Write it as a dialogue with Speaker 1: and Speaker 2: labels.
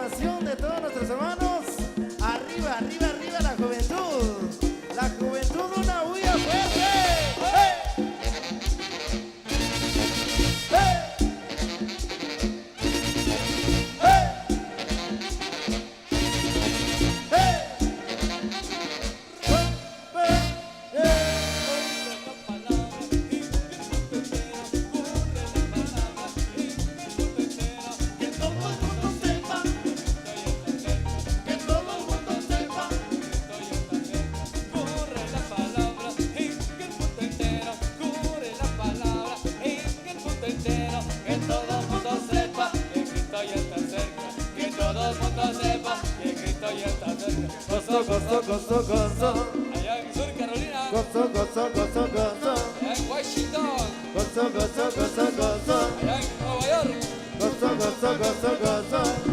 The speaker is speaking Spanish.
Speaker 1: participación de todos nuestros hermanos. Arriba, arriba, arriba la juventud. La juventud, una bulla fuerte. ¡Hey! ¡Hey! Gozo, gozo, gozo, gozo.
Speaker 2: Allá en Sur Carolina.
Speaker 1: Gozo, gozo, gozo, gozo.
Speaker 2: Allá en Washington.
Speaker 1: Gozo, gozo, gozo, gozo.
Speaker 2: Allá en Nueva York.
Speaker 1: Gozo, gozo, gozo, gozo.